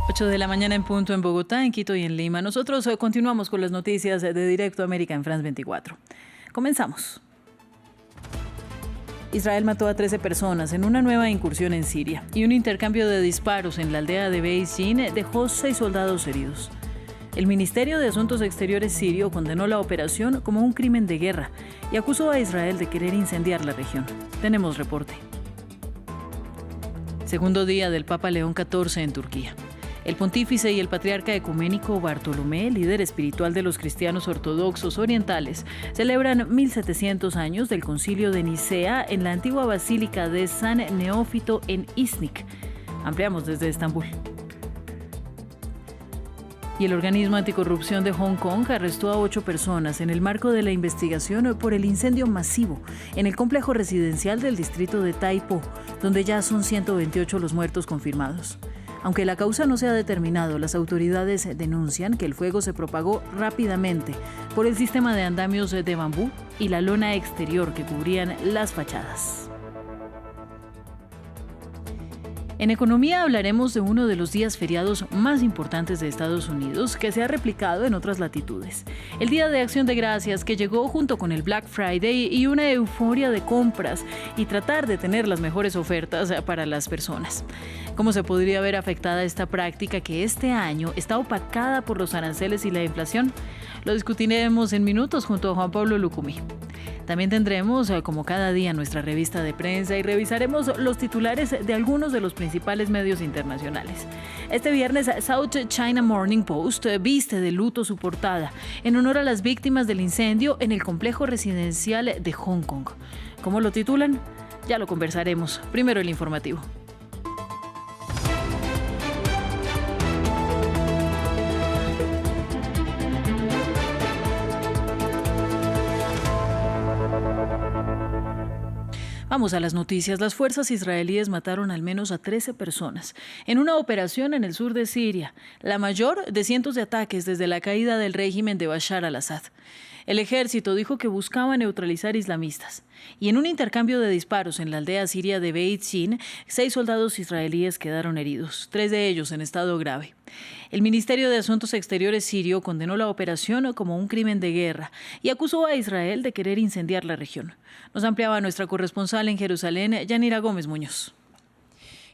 8 de la mañana en punto en Bogotá, en Quito y en Lima. Nosotros continuamos con las noticias de Directo América en France 24. Comenzamos. Israel mató a 13 personas en una nueva incursión en Siria y un intercambio de disparos en la aldea de Beit Jin dejó 6 soldados heridos. El Ministerio de Asuntos Exteriores sirio condenó la operación como un crimen de guerra y acusó a Israel de querer incendiar la región. Tenemos reporte. Segundo día del Papa León XIV en Turquía. El pontífice y el patriarca ecuménico Bartolomé, líder espiritual de los cristianos ortodoxos orientales, celebran 1700 años del concilio de Nicea en la antigua basílica de San Neófito en Iznik. Ampliamos desde Estambul. Y el organismo anticorrupción de Hong Kong arrestó a 8 personas en el marco de la investigación por el incendio masivo en el complejo residencial del distrito de Tai Po, donde ya son 128 los muertos confirmados. Aunque la causa no se ha determinado, las autoridades denuncian que el fuego se propagó rápidamente por el sistema de andamios de bambú y la lona exterior que cubrían las fachadas. En economía hablaremos de uno de los días feriados más importantes de Estados Unidos que se ha replicado en otras latitudes. El Día de Acción de Gracias, que llegó junto con el Black Friday y una euforia de compras y tratar de tener las mejores ofertas para las personas. ¿Cómo se podría ver afectada esta práctica que este año está opacada por los aranceles y la inflación? Lo discutiremos en minutos junto a Juan Pablo Lucumí. También tendremos, como cada día, nuestra revista de prensa y revisaremos los titulares de algunos de los principales medios internacionales. Este viernes, South China Morning Post viste de luto su portada en honor a las víctimas del incendio en el complejo residencial de Hong Kong. ¿Cómo lo titulan? Ya lo conversaremos. Primero el informativo. Vamos a las noticias. Las fuerzas israelíes mataron al menos a 13 personas en una operación en el sur de Siria, la mayor de cientos de ataques desde la caída del régimen de Bashar al-Assad. El ejército dijo que buscaba neutralizar islamistas. Y en un intercambio de disparos en la aldea siria de Beit Jin, 6 soldados israelíes quedaron heridos, 3 de ellos en estado grave. El Ministerio de Asuntos Exteriores sirio condenó la operación como un crimen de guerra y acusó a Israel de querer incendiar la región. Nos ampliaba nuestra corresponsal en Jerusalén, Yanira Gómez Muñoz.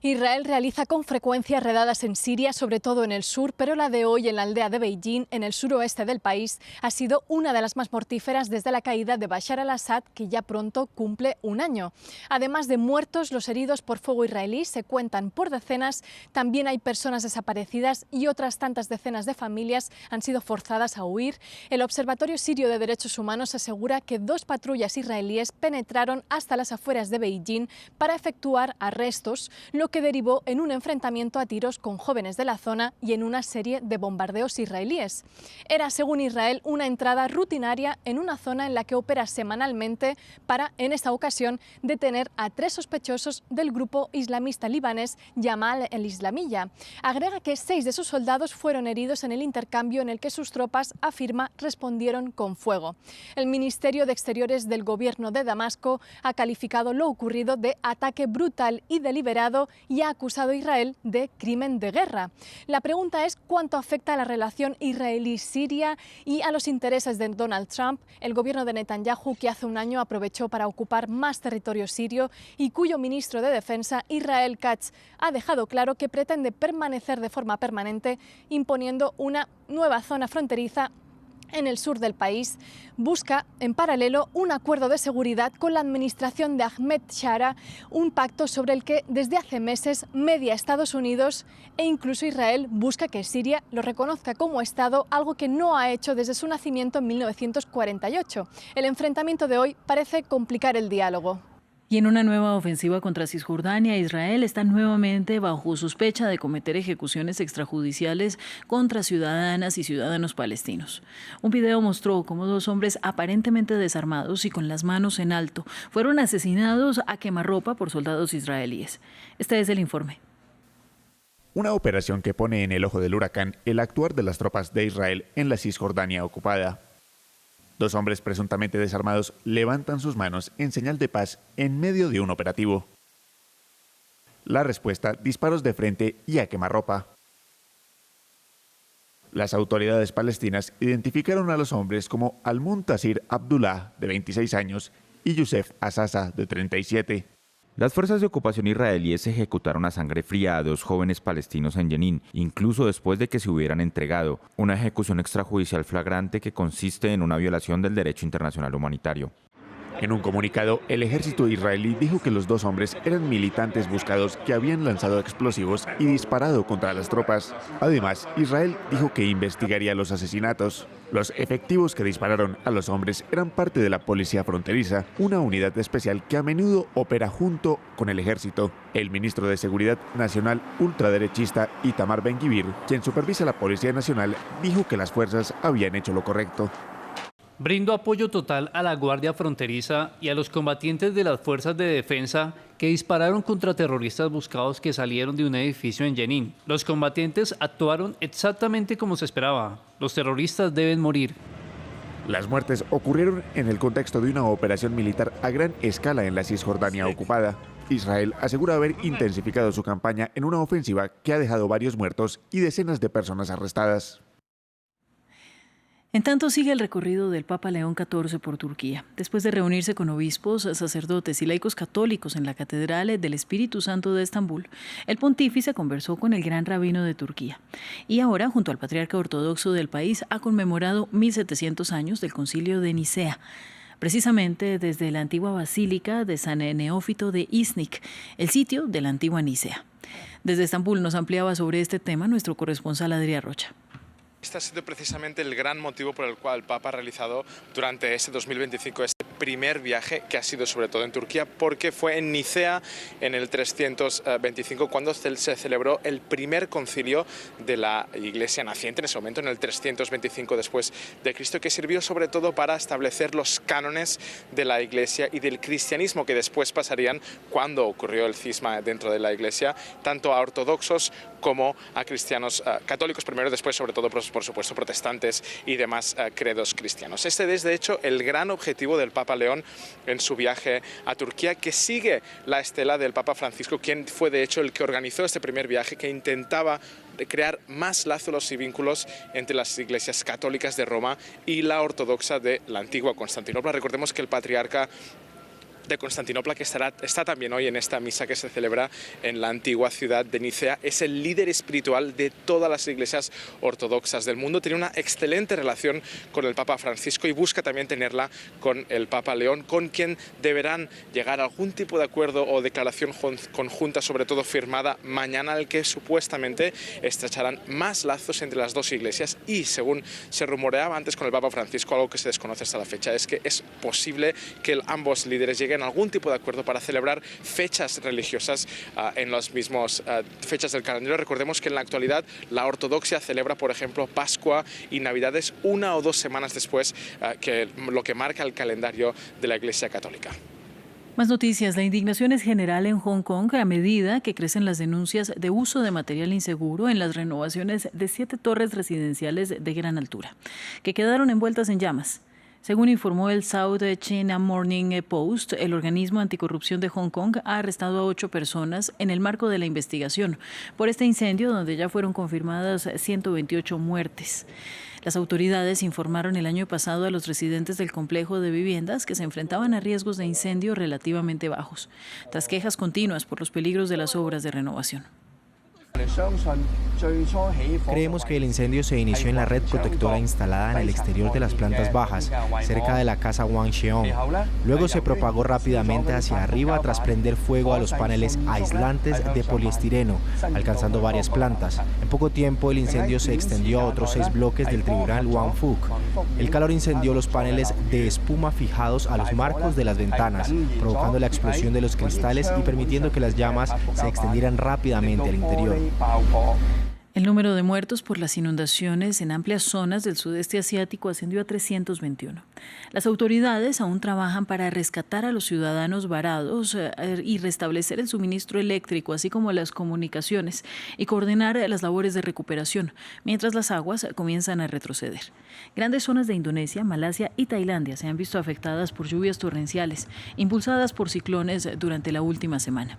Israel realiza con frecuencia redadas en Siria, sobre todo en el sur, pero la de hoy en la aldea de Beit Jin, en el suroeste del país, ha sido una de las más mortíferas desde la caída de Bashar al-Assad, que ya pronto cumple un año. Además de muertos, los heridos por fuego israelí se cuentan por decenas. También hay personas desaparecidas y otras tantas decenas de familias han sido forzadas a huir. El Observatorio Sirio de Derechos Humanos asegura que 2 patrullas israelíes penetraron hasta las afueras de Beit Jin para efectuar arrestos, lo que derivó en un enfrentamiento a tiros con jóvenes de la zona y en una serie de bombardeos israelíes. Era, según Israel, una entrada rutinaria en una zona en la que opera semanalmente para, en esta ocasión, detener a 3 sospechosos del grupo islamista libanés Yamal el-Islamiyya. Agrega que 6 de sus soldados fueron heridos en el intercambio en el que sus tropas, afirma, respondieron con fuego. El Ministerio de Exteriores del gobierno de Damasco ha calificado lo ocurrido de ataque brutal y deliberado y ha acusado a Israel de crimen de guerra. La pregunta es cuánto afecta a la relación israelí-siria y a los intereses de Donald Trump, el gobierno de Netanyahu, que hace un año aprovechó para ocupar más territorio sirio y cuyo ministro de Defensa, Israel Katz, ha dejado claro que pretende permanecer de forma permanente imponiendo una nueva zona fronteriza en el sur del país. Busca, en paralelo, un acuerdo de seguridad con la administración de Ahmed Shara, un pacto sobre el que desde hace meses media Estados Unidos e incluso Israel busca que Siria lo reconozca como Estado, algo que no ha hecho desde su nacimiento en 1948. El enfrentamiento de hoy parece complicar el diálogo. Y en una nueva ofensiva contra Cisjordania, Israel está nuevamente bajo sospecha de cometer ejecuciones extrajudiciales contra ciudadanas y ciudadanos palestinos. Un video mostró cómo 2 hombres aparentemente desarmados y con las manos en alto fueron asesinados a quemarropa por soldados israelíes. Este es el informe. Una operación que pone en el ojo del huracán el actuar de las tropas de Israel en la Cisjordania ocupada. 2 hombres presuntamente desarmados levantan sus manos en señal de paz en medio de un operativo. La respuesta, disparos de frente y a quemarropa. Las autoridades palestinas identificaron a los hombres como Al-Muntasir Abdullah, de 26 años, y Youssef Azazah, de 37. Las fuerzas de ocupación israelíes ejecutaron a sangre fría a 2 jóvenes palestinos en Jenin, incluso después de que se hubieran entregado, una ejecución extrajudicial flagrante que consiste en una violación del derecho internacional humanitario. En un comunicado, el ejército israelí dijo que los 2 hombres eran militantes buscados que habían lanzado explosivos y disparado contra las tropas. Además, Israel dijo que investigaría los asesinatos. Los efectivos que dispararon a los hombres eran parte de la policía fronteriza, una unidad especial que a menudo opera junto con el ejército. El ministro de Seguridad Nacional ultraderechista Itamar Ben-Gvir, quien supervisa la Policía Nacional, dijo que las fuerzas habían hecho lo correcto. Brindo apoyo total a la Guardia Fronteriza y a los combatientes de las fuerzas de defensa que dispararon contra terroristas buscados que salieron de un edificio en Jenin. Los combatientes actuaron exactamente como se esperaba. Los terroristas deben morir. Las muertes ocurrieron en el contexto de una operación militar a gran escala en la Cisjordania ocupada. Israel asegura haber intensificado su campaña en una ofensiva que ha dejado varios muertos y decenas de personas arrestadas. En tanto, sigue el recorrido del Papa León XIV por Turquía. Después de reunirse con obispos, sacerdotes y laicos católicos en la Catedral del Espíritu Santo de Estambul, el pontífice conversó con el gran rabino de Turquía. Y ahora, junto al patriarca ortodoxo del país, ha conmemorado 1700 años del Concilio de Nicea, precisamente desde la antigua Basílica de San Neófito de Iznik, el sitio de la antigua Nicea. Desde Estambul nos ampliaba sobre este tema nuestro corresponsal Adrián Rocha. Este ha sido precisamente el gran motivo por el cual el Papa ha realizado durante este 2025 este primer viaje, que ha sido sobre todo en Turquía, porque fue en Nicea en el 325 cuando se celebró el primer concilio de la Iglesia naciente, en ese momento en el 325 después de Cristo, que sirvió sobre todo para establecer los cánones de la Iglesia y del cristianismo, que después pasarían, cuando ocurrió el cisma dentro de la Iglesia, tanto a ortodoxos como a cristianos católicos primero, después sobre todo por supuesto protestantes y demás credos cristianos. Este es de hecho el gran objetivo del Papa León en su viaje a Turquía, que sigue la estela del Papa Francisco, quien fue de hecho el que organizó este primer viaje, que intentaba crear más lazos y vínculos entre las iglesias católicas de Roma y la ortodoxa de la antigua Constantinopla. Recordemos que el patriarca de Constantinopla, que está también hoy en esta misa que se celebra en la antigua ciudad de Nicea, es el líder espiritual de todas las iglesias ortodoxas del mundo. Tiene una excelente relación con el Papa Francisco y busca también tenerla con el Papa León, con quien deberán llegar a algún tipo de acuerdo o declaración conjunta, sobre todo firmada mañana, al que supuestamente estrecharán más lazos entre las dos iglesias. Y según se rumoreaba antes con el Papa Francisco, algo que se desconoce hasta la fecha, es que es posible que ambos líderes lleguen a algún tipo de acuerdo para celebrar fechas religiosas en las mismas fechas del calendario. Recordemos que en la actualidad la ortodoxia celebra, por ejemplo, Pascua y Navidades 1 o 2 semanas después que lo que marca el calendario de la Iglesia Católica. Más noticias. La indignación es general en Hong Kong a medida que crecen las denuncias de uso de material inseguro en las renovaciones de 7 torres residenciales de gran altura, que quedaron envueltas en llamas. Según informó el South China Morning Post, el organismo anticorrupción de Hong Kong ha arrestado a 8 personas en el marco de la investigación por este incendio, donde ya fueron confirmadas 128 muertes. Las autoridades informaron el año pasado a los residentes del complejo de viviendas que se enfrentaban a riesgos de incendio relativamente bajos, tras quejas continuas por los peligros de las obras de renovación. Creemos que el incendio se inició en la red protectora instalada en el exterior de las plantas bajas, cerca de la casa Wang Xiong. Luego se propagó rápidamente hacia arriba tras prender fuego a los paneles aislantes de poliestireno, alcanzando varias plantas. En poco tiempo el incendio se extendió a otros 6 bloques del tribunal Wang Fuk. El calor incendió los paneles de espuma fijados a los marcos de las ventanas, provocando la explosión de los cristales y permitiendo que las llamas se extendieran rápidamente al interior. El número de muertos por las inundaciones en amplias zonas del sudeste asiático ascendió a 321. Las autoridades aún trabajan para rescatar a los ciudadanos varados y restablecer el suministro eléctrico, así como las comunicaciones, y coordinar las labores de recuperación, mientras las aguas comienzan a retroceder. Grandes zonas de Indonesia, Malasia y Tailandia se han visto afectadas por lluvias torrenciales, impulsadas por ciclones durante la última semana.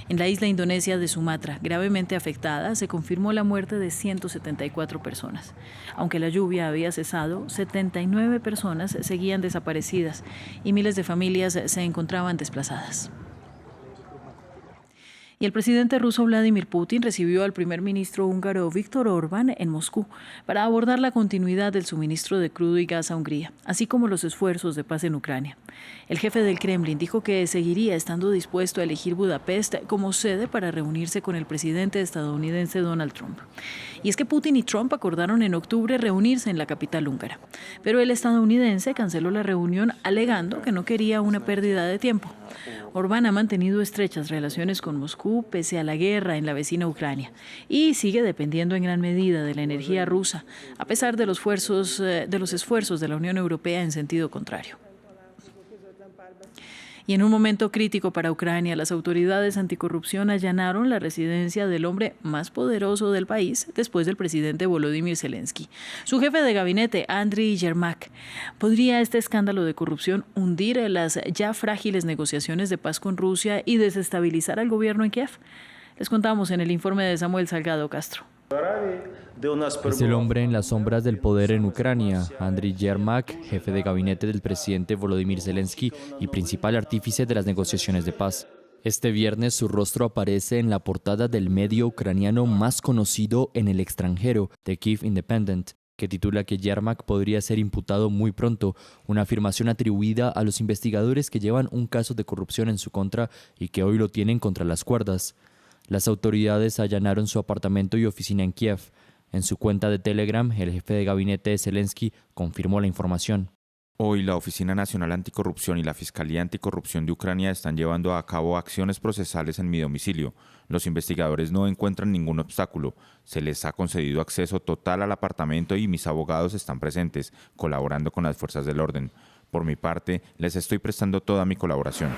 En la isla indonesia de Sumatra, gravemente afectada, se confirmó la muerte muerte de 174 personas. Aunque la lluvia había cesado, 79 personas seguían desaparecidas y miles de familias se encontraban desplazadas. Y el presidente ruso Vladimir Putin recibió al primer ministro húngaro Viktor Orbán en Moscú para abordar la continuidad del suministro de crudo y gas a Hungría, así como los esfuerzos de paz en Ucrania. El jefe del Kremlin dijo que seguiría estando dispuesto a elegir Budapest como sede para reunirse con el presidente estadounidense Donald Trump. Y es que Putin y Trump acordaron en octubre reunirse en la capital húngara, pero el estadounidense canceló la reunión alegando que no quería una pérdida de tiempo. Orbán ha mantenido estrechas relaciones con Moscú pese a la guerra en la vecina Ucrania y sigue dependiendo en gran medida de la energía rusa, a pesar de los esfuerzos de la Unión Europea en sentido contrario. Y en un momento crítico para Ucrania, las autoridades anticorrupción allanaron la residencia del hombre más poderoso del país después del presidente Volodymyr Zelensky. Su jefe de gabinete, Andriy Yermak. ¿Podría este escándalo de corrupción hundir las ya frágiles negociaciones de paz con Rusia y desestabilizar al gobierno en Kiev? Les contamos en el informe de Samuel Salgado Castro. Es el hombre en las sombras del poder en Ucrania, Andriy Yermak, jefe de gabinete del presidente Volodymyr Zelensky y principal artífice de las negociaciones de paz. Este viernes su rostro aparece en la portada del medio ucraniano más conocido en el extranjero, The Kyiv Independent, que titula que Yermak podría ser imputado muy pronto, una afirmación atribuida a los investigadores que llevan un caso de corrupción en su contra y que hoy lo tienen contra las cuerdas. Las autoridades allanaron su apartamento y oficina en Kiev. En su cuenta de Telegram, el jefe de gabinete de Zelensky confirmó la información. Hoy, la Oficina Nacional Anticorrupción y la Fiscalía Anticorrupción de Ucrania están llevando a cabo acciones procesales en mi domicilio. Los investigadores no encuentran ningún obstáculo. Se les ha concedido acceso total al apartamento y mis abogados están presentes, colaborando con las fuerzas del orden. Por mi parte, les estoy prestando toda mi colaboración.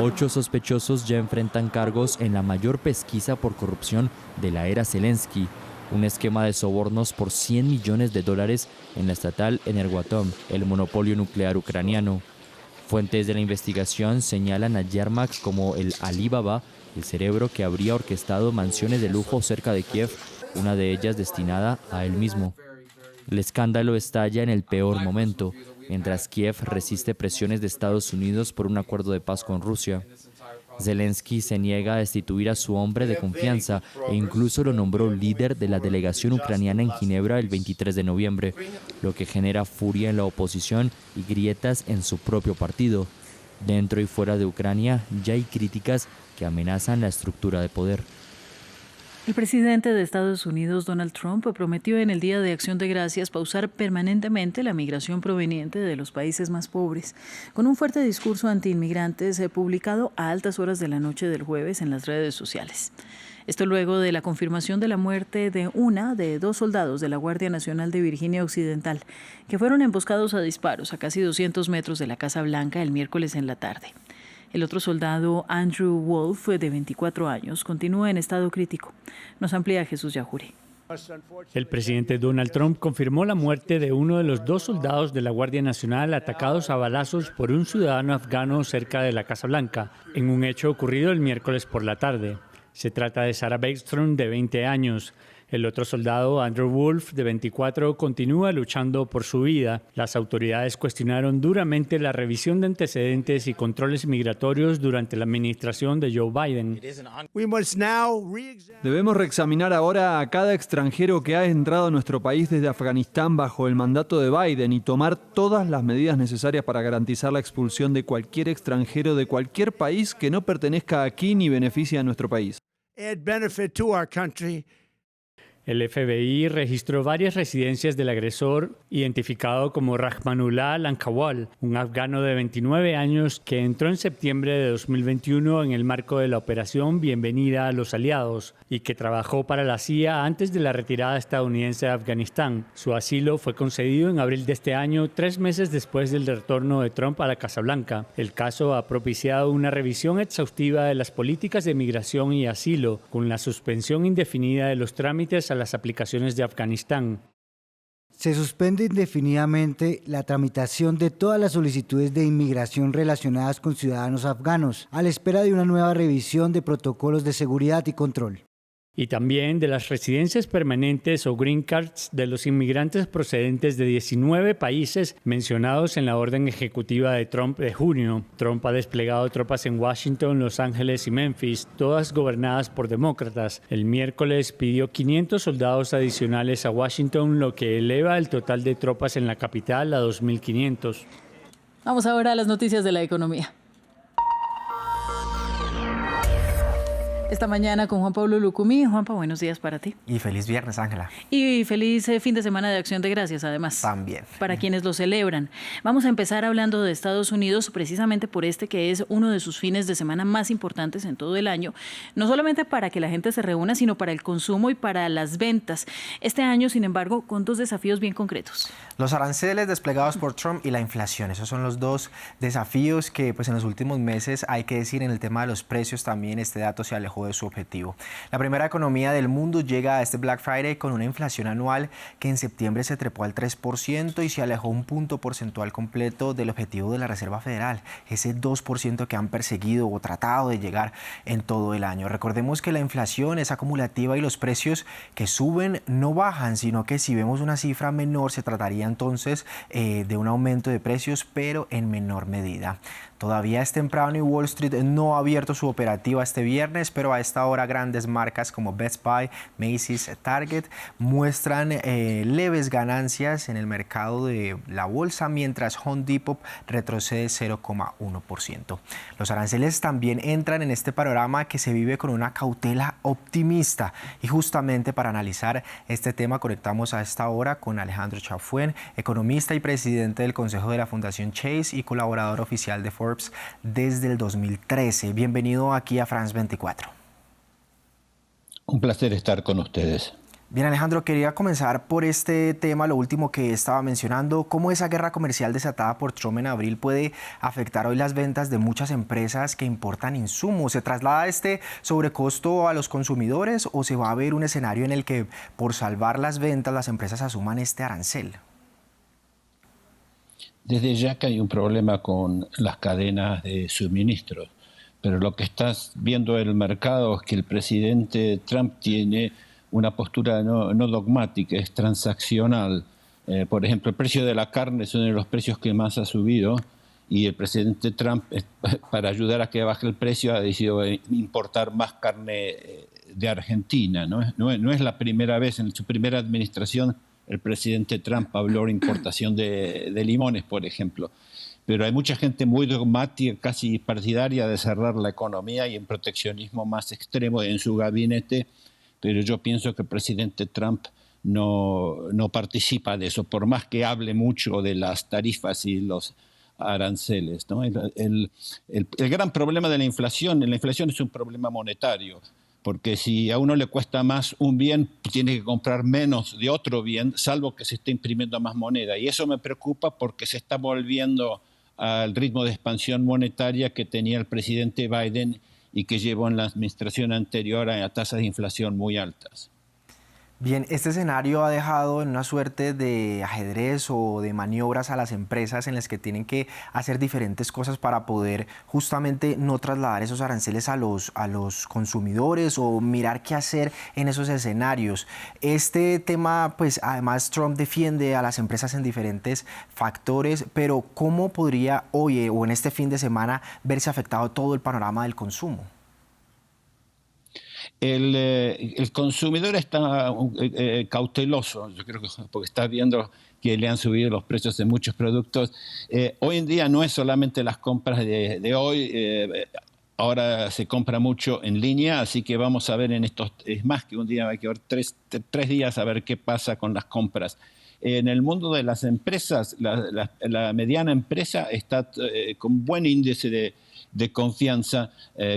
8 sospechosos ya enfrentan cargos en la mayor pesquisa por corrupción de la era Zelensky, un esquema de sobornos por $100 millones en la estatal Energoatom, el monopolio nuclear ucraniano. Fuentes de la investigación señalan a Yermak como el Alí Baba, el cerebro que habría orquestado mansiones de lujo cerca de Kiev, una de ellas destinada a él mismo. El escándalo estalla en el peor momento, mientras Kiev resiste presiones de Estados Unidos por un acuerdo de paz con Rusia. Zelensky se niega a destituir a su hombre de confianza e incluso lo nombró líder de la delegación ucraniana en Ginebra el 23 de noviembre, lo que genera furia en la oposición y grietas en su propio partido. Dentro y fuera de Ucrania ya hay críticas que amenazan la estructura de poder. El presidente de Estados Unidos, Donald Trump, prometió en el Día de Acción de Gracias pausar permanentemente la migración proveniente de los países más pobres, con un fuerte discurso antiinmigrantes publicado a altas horas de la noche del jueves en las redes sociales. Esto luego de la confirmación de la muerte de 2 soldados de la Guardia Nacional de Virginia Occidental, que fueron emboscados a disparos a casi 200 metros de la Casa Blanca el miércoles en la tarde. El otro soldado, Andrew Wolf, de 24 años, continúa en estado crítico. Nos amplía Jesús Yajuri. El presidente Donald Trump confirmó la muerte de uno de los 2 soldados de la Guardia Nacional atacados a balazos por un ciudadano afgano cerca de la Casa Blanca, en un hecho ocurrido el miércoles por la tarde. Se trata de Sarah Beckstrom, de 20 años. El otro soldado, Andrew Wolf, de 24, continúa luchando por su vida. Las autoridades cuestionaron duramente la revisión de antecedentes y controles migratorios durante la administración de Joe Biden. Debemos reexaminar ahora a cada extranjero que ha entrado a nuestro país desde Afganistán bajo el mandato de Biden y tomar todas las medidas necesarias para garantizar la expulsión de cualquier extranjero de cualquier país que no pertenezca aquí ni beneficie a nuestro país. El FBI registró varias residencias del agresor, identificado como Rahmanullah Lankawal, un afgano de 29 años que entró en septiembre de 2021 en el marco de la operación Bienvenida a los Aliados y que trabajó para la CIA antes de la retirada estadounidense de Afganistán. Su asilo fue concedido en abril de este año, 3 meses después del retorno de Trump a la Casa Blanca. El caso ha propiciado una revisión exhaustiva de las políticas de migración y asilo, con la suspensión indefinida de los trámites a las aplicaciones de Afganistán. Se suspende indefinidamente la tramitación de todas las solicitudes de inmigración relacionadas con ciudadanos afganos, a la espera de una nueva revisión de protocolos de seguridad y control. y también de las residencias permanentes o green cards de los inmigrantes procedentes de 19 países mencionados en la orden ejecutiva de Trump de junio. Trump ha desplegado tropas en Washington, Los Ángeles y Memphis, todas gobernadas por demócratas. El miércoles pidió 500 soldados adicionales a Washington, lo que eleva el total de tropas en la capital a 2.500. Vamos ahora a las noticias de la economía. Esta mañana con Juan Pablo Lucumí. Juanpa, buenos días para ti. Y feliz viernes, Ángela. Y feliz fin de semana de Acción de Gracias, además. También. Para quienes lo celebran. Vamos a empezar hablando de Estados Unidos, precisamente por este que es uno de sus fines de semana más importantes en todo el año. No solamente para que la gente se reúna, sino para el consumo y para las ventas. Este año, sin embargo, con dos desafíos bien concretos. Los aranceles desplegados por Trump y la inflación. Esos son los dos desafíos que pues, en los últimos meses, hay que decir, en el tema de los precios también este dato se alejó de su objetivo. La primera economía del mundo llega a este Black Friday con una inflación anual que en septiembre se trepó al 3% y se alejó un punto porcentual completo del objetivo de la Reserva Federal, ese 2% que han perseguido o tratado de llegar en todo el año. Recordemos que la inflación es acumulativa y los precios que suben no bajan, sino que si vemos una cifra menor se trataría entonces de un aumento de precios, pero en menor medida. Todavía es temprano y Wall Street no ha abierto su operativa este viernes, pero a esta hora grandes marcas como Best Buy, Macy's, Target muestran leves ganancias en el mercado de la bolsa, mientras Home Depot retrocede 0,1%. Los aranceles también entran en este panorama que se vive con una cautela optimista, y justamente para analizar este tema conectamos a esta hora con Alejandro Chafuen, economista y presidente del Consejo de la Fundación Chase y colaborador oficial de Forbes desde el 2013. Bienvenido aquí a France 24. Un placer estar con ustedes. Bien, Alejandro, quería comenzar por este tema, lo último que estaba mencionando, cómo esa guerra comercial desatada por Trump en abril puede afectar hoy las ventas de muchas empresas que importan insumos. ¿Se traslada este sobrecosto a los consumidores o se va a ver un escenario en el que por salvar las ventas las empresas asuman este arancel? Desde ya que hay un problema con las cadenas de suministro, pero lo que estás viendo en el mercado es que el presidente Trump tiene una postura no dogmática, es transaccional. Por ejemplo, el precio de la carne es uno de los precios que más ha subido y el presidente Trump, para ayudar a que baje el precio, ha decidido importar más carne de Argentina. No es la primera vez en su primera administración. El presidente Trump habló de importación de limones, por ejemplo. Pero hay mucha gente muy dogmática, casi partidaria de cerrar la economía y en proteccionismo más extremo en su gabinete. Pero yo pienso que el presidente Trump no participa de eso, por más que hable mucho de las tarifas y los aranceles, ¿no? El gran problema de la inflación es un problema monetario. Porque si a uno le cuesta más un bien, tiene que comprar menos de otro bien, salvo que se esté imprimiendo más moneda. Y eso me preocupa porque se está volviendo al ritmo de expansión monetaria que tenía el presidente Biden y que llevó en la administración anterior a tasas de inflación muy altas. Bien, este escenario ha dejado en una suerte de ajedrez o de maniobras a las empresas en las que tienen que hacer diferentes cosas para poder justamente no trasladar esos aranceles a los consumidores o mirar qué hacer en esos escenarios. Este tema, pues además Trump defiende a las empresas en diferentes factores, pero ¿cómo podría hoy o en este fin de semana verse afectado todo el panorama del consumo? El consumidor está cauteloso, yo creo que porque está viendo que le han subido los precios de muchos productos. Hoy en día no es solamente las compras de hoy, ahora se compra mucho en línea, así que vamos a ver es más que un día, hay que ver tres días a ver qué pasa con las compras. En el mundo de las empresas, la mediana empresa está con buen índice de confianza,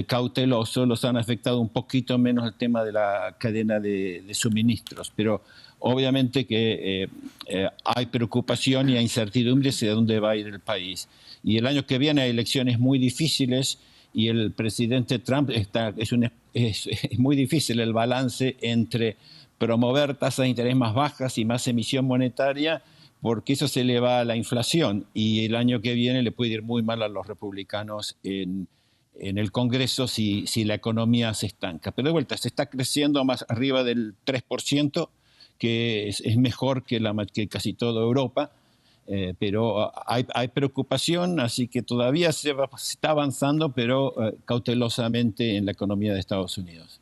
cauteloso. Los han afectado un poquito menos el tema de la cadena de suministros, pero obviamente que hay preocupación y hay incertidumbre hacia dónde va a ir el país. Y el año que viene hay elecciones muy difíciles y el presidente Trump es muy difícil el balance entre promover tasas de interés más bajas y más emisión monetaria, porque eso se eleva a la inflación y el año que viene le puede ir muy mal a los republicanos en en el Congreso si la economía se estanca. Pero de vuelta, se está creciendo más arriba del 3%, que es mejor que casi toda Europa, pero hay preocupación, así que todavía se está avanzando, pero cautelosamente en la economía de Estados Unidos.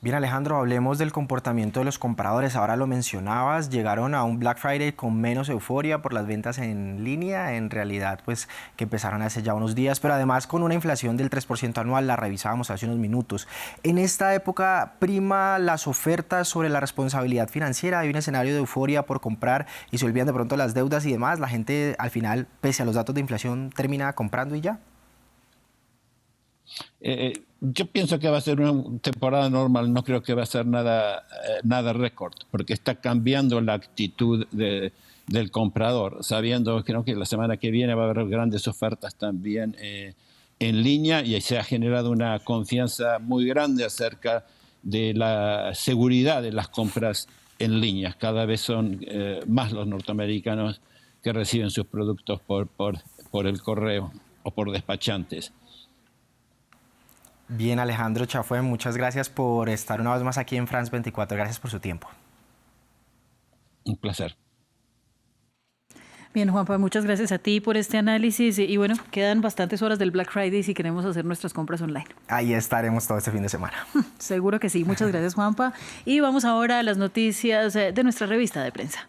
Bien, Alejandro, hablemos del comportamiento de los compradores. Ahora lo mencionabas, llegaron a un Black Friday con menos euforia por las ventas en línea, en realidad pues que empezaron hace ya unos días, pero además con una inflación del 3% anual, la revisábamos hace unos minutos. En esta época prima las ofertas sobre la responsabilidad financiera, hay un escenario de euforia por comprar y se olvidan de pronto las deudas y demás. La gente al final, pese a los datos de inflación, termina comprando y ya. Yo pienso que va a ser una temporada normal, no creo que va a ser nada récord, porque está cambiando la actitud del comprador, sabiendo que creo que la semana que viene va a haber grandes ofertas también en línea y se ha generado una confianza muy grande acerca de la seguridad de las compras en línea. Cada vez son más los norteamericanos que reciben sus productos por el correo o por despachantes. Bien, Alejandro Chafue, muchas gracias por estar una vez más aquí en France 24. Gracias por su tiempo. Un placer. Bien, Juanpa, muchas gracias a ti por este análisis. Y bueno, quedan bastantes horas del Black Friday si queremos hacer nuestras compras online. Ahí estaremos todo este fin de semana. Seguro que sí. Muchas gracias, Juanpa. Y vamos ahora a las noticias de nuestra revista de prensa.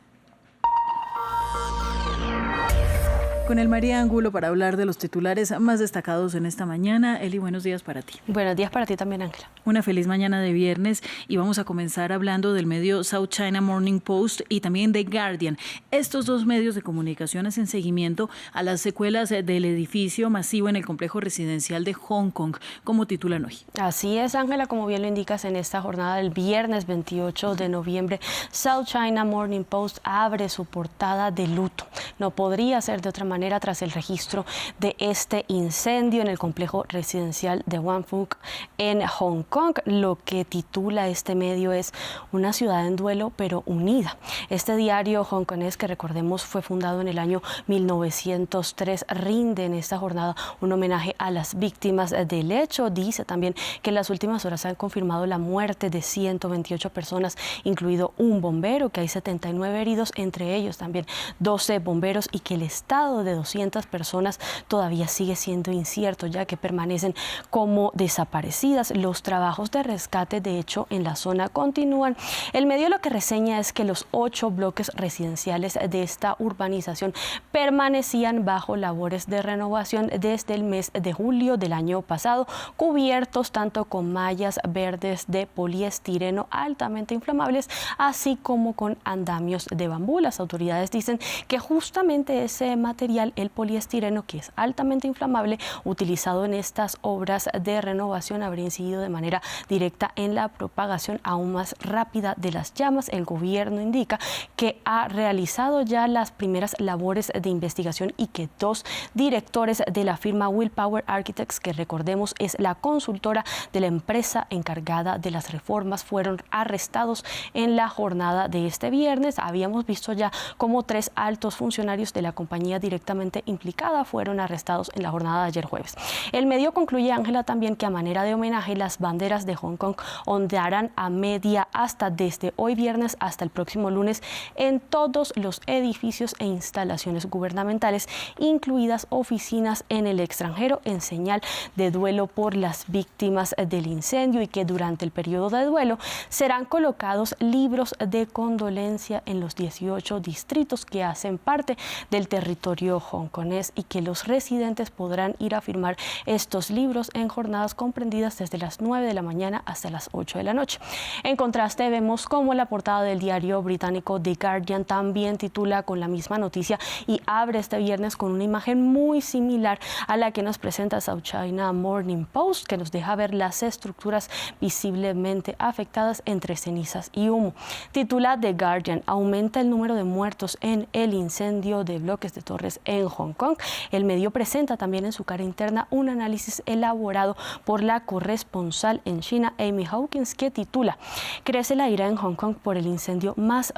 Con el María Angulo para hablar de los titulares más destacados en esta mañana. Eli, buenos días para ti. Buenos días para ti también, Ángela. Una feliz mañana de viernes y vamos a comenzar hablando del medio South China Morning Post y también de Guardian. Estos dos medios de comunicación hacen seguimiento a las secuelas del edificio masivo en el complejo residencial de Hong Kong, como titulan hoy. Así es, Ángela, como bien lo indicas, en esta jornada del viernes 28 de noviembre, South China Morning Post abre su portada de luto. No podría ser de otra manera tras el registro de este incendio en el complejo residencial de Wan Phúc en Hong Kong. Lo que titula este medio es una ciudad en duelo pero unida. Este diario hongkonés, que recordemos fue fundado en el año 1903, rinde en esta jornada un homenaje a las víctimas del hecho. Dice también que en las últimas horas se han confirmado la muerte de 128 personas, incluido un bombero, que hay 79 heridos, entre ellos también 12 bomberos, y que el estado de 200 personas todavía sigue siendo incierto, ya que permanecen como desaparecidas. Los trabajos de rescate, de hecho, en la zona continúan. El medio lo que reseña es que los 8 bloques residenciales de esta urbanización permanecían bajo labores de renovación desde el mes de julio del año pasado, cubiertos tanto con mallas verdes de poliestireno altamente inflamables, así como con andamios de bambú. Las autoridades dicen que justamente ese material, el poliestireno, que es altamente inflamable, utilizado en estas obras de renovación, habría incidido de manera directa en la propagación aún más rápida de las llamas. El gobierno indica que ha realizado ya las primeras labores de investigación y que 2 directores de la firma Willpower Architects, que recordemos es la consultora de la empresa encargada de las reformas, fueron arrestados en la jornada de este viernes. Habíamos visto ya como 3 altos funcionarios de la compañía directamente implicada fueron arrestados en la jornada de ayer jueves. El medio concluye, Ángela, también que a manera de homenaje las banderas de Hong Kong ondearán a media asta desde hoy viernes hasta el próximo lunes en todos los edificios e instalaciones gubernamentales, incluidas oficinas en el extranjero, en señal de duelo por las víctimas del incendio, y que durante el periodo de duelo serán colocados libros de condolencia en los 18 distritos que hacen parte del territorio hongkonés, y que los residentes podrán ir a firmar estos libros en jornadas comprendidas desde las 9 de la mañana hasta las 8 de la noche. En contraste, vemos cómo la portada del diario británico The Guardian también titula con la misma noticia y abre este viernes con una imagen muy similar a la que nos presenta South China Morning Post, que nos deja ver las estructuras visiblemente afectadas entre cenizas y humo. Titula The Guardian: aumenta el número de muertos en el incendio de bloques de Torres en Hong Kong. El medio presenta también en su cara interna un análisis elaborado por la corresponsal en China, Amy Hawkins, que titula "Crece la ira en Hong Kong por el incendio más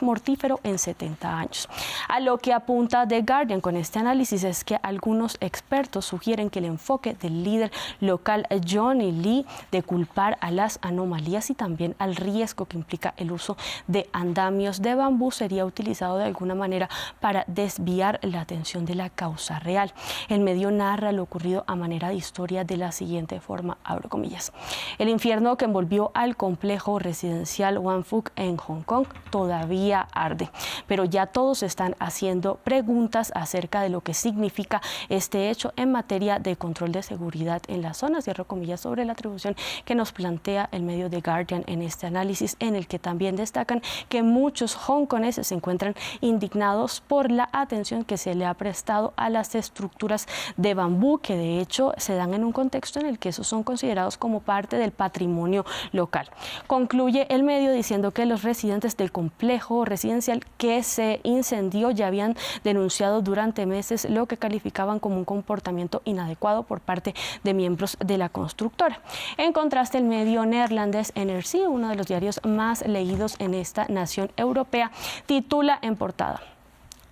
mortífero en 70 años". A lo que apunta The Guardian con este análisis es que algunos expertos sugieren que el enfoque del líder local Johnny Lee de culpar a las anomalías y también al riesgo que implica el uso de andamios de bambú sería utilizado de alguna manera para desviar la atención de la causa real. El medio narra lo ocurrido a manera de historia de la siguiente forma, abro comillas: "El infierno que envolvió al complejo residencial Wan Phúc en Hong Kong todavía arde, pero ya todos están haciendo preguntas acerca de lo que significa este hecho en materia de control de seguridad en las zonas", cierro comillas, sobre la atribución que nos plantea el medio The Guardian en este análisis, en el que también destacan que muchos hongkoneses se encuentran indignados por la atención que se le ha prestado a las estructuras de bambú, que de hecho se dan en un contexto en el que esos son considerados como parte del patrimonio local. Concluye el medio diciendo que los residentes del complejo residencial que se incendió ya habían denunciado durante meses lo que calificaban como un comportamiento inadecuado por parte de miembros de la constructora. En contraste, el medio neerlandés NRC, uno de los diarios más leídos en esta nación europea, titula en portada: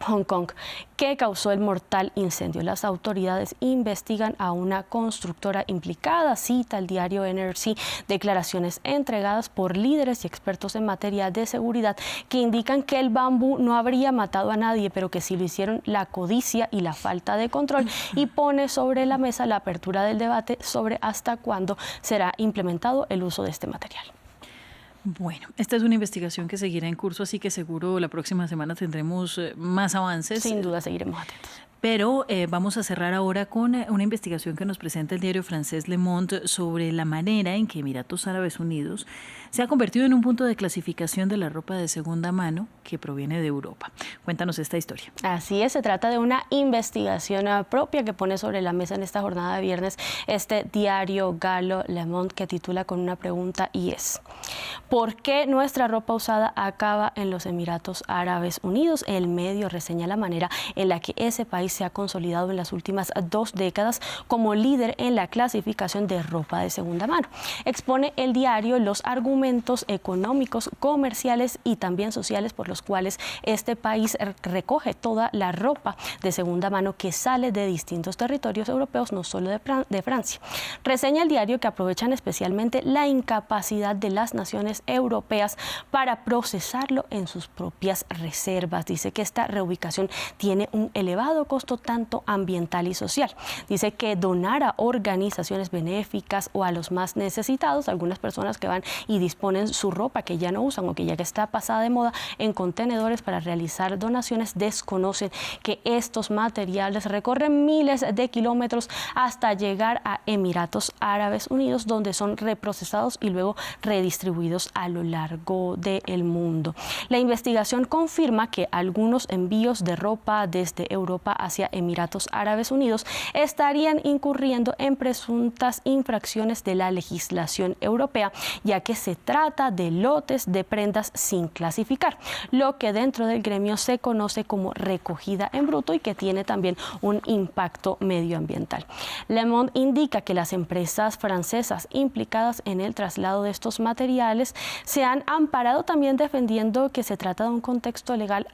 "Hong Kong, ¿qué causó el mortal incendio? Las autoridades investigan a una constructora implicada". Cita el diario NRC declaraciones entregadas por líderes y expertos en materia de seguridad que indican que el bambú no habría matado a nadie, pero que sí lo hicieron la codicia y la falta de control, y pone sobre la mesa la apertura del debate sobre hasta cuándo será implementado el uso de este material. Bueno, esta es una investigación que seguirá en curso, así que seguro la próxima semana tendremos más avances. Sin duda seguiremos atentos. Pero vamos a cerrar ahora con una investigación que nos presenta el diario francés Le Monde sobre la manera en que Emiratos Árabes Unidos se ha convertido en un punto de clasificación de la ropa de segunda mano que proviene de Europa. Cuéntanos esta historia. Así es, se trata de una investigación propia que pone sobre la mesa en esta jornada de viernes este diario galo Le Monde, que titula con una pregunta, y es: ¿por qué nuestra ropa usada acaba en los Emiratos Árabes Unidos? El medio reseña la manera en la que ese país se ha consolidado en las últimas 2 décadas como líder en la clasificación de ropa de segunda mano. Expone el diario los argumentos económicos, comerciales y también sociales por los cuales este país recoge toda la ropa de segunda mano que sale de distintos territorios europeos, no solo de Francia. Reseña el diario que aprovechan especialmente la incapacidad de las naciones europeas para procesarlo en sus propias reservas. Dice que esta reubicación tiene un elevado costo tanto ambiental y social. Dice que donar a organizaciones benéficas o a los más necesitados, algunas personas que van y disponen su ropa que ya no usan o que ya está pasada de moda en contenedores para realizar donaciones, desconocen que estos materiales recorren miles de kilómetros hasta llegar a Emiratos Árabes Unidos, donde son reprocesados y luego redistribuidos a lo largo del mundo. La investigación confirma que algunos envíos de ropa desde Europa hacia Emiratos Árabes Unidos estarían incurriendo en presuntas infracciones de la legislación europea, ya que se trata de lotes de prendas sin clasificar, lo que dentro del gremio se conoce como recogida en bruto y que tiene también un impacto medioambiental. Le Monde indica que las empresas francesas implicadas en el traslado de estos materiales se han amparado también defendiendo que se trata de un contexto legal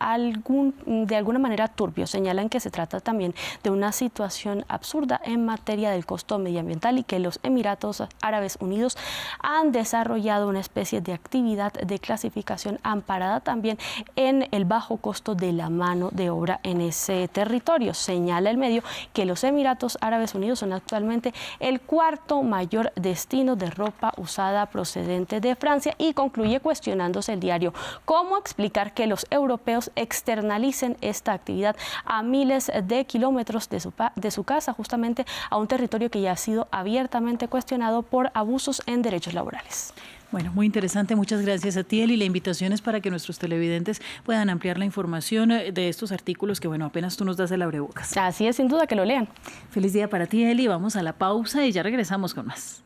de alguna manera turbio. Señalan que se trata también de una situación absurda en materia del costo medioambiental y que los Emiratos Árabes Unidos han desarrollado una especie de actividad de clasificación amparada también en el bajo costo de la mano de obra en ese territorio. Señala el medio que los Emiratos Árabes Unidos son actualmente el 4º mayor destino de ropa usada procedente de Francia, y concluye cuestionándose el diario cómo explicar que los europeos externalicen esta actividad a miles de kilómetros de su casa, justamente a un territorio que ya ha sido abiertamente cuestionado por abusos en derechos laborales. Bueno, muy interesante. Muchas gracias a ti, Eli. La invitación es para que nuestros televidentes puedan ampliar la información de estos artículos que, bueno, apenas tú nos das el abrebocas. Así es, sin duda que lo lean. Feliz día para ti, Eli. Vamos a la pausa y ya regresamos con más.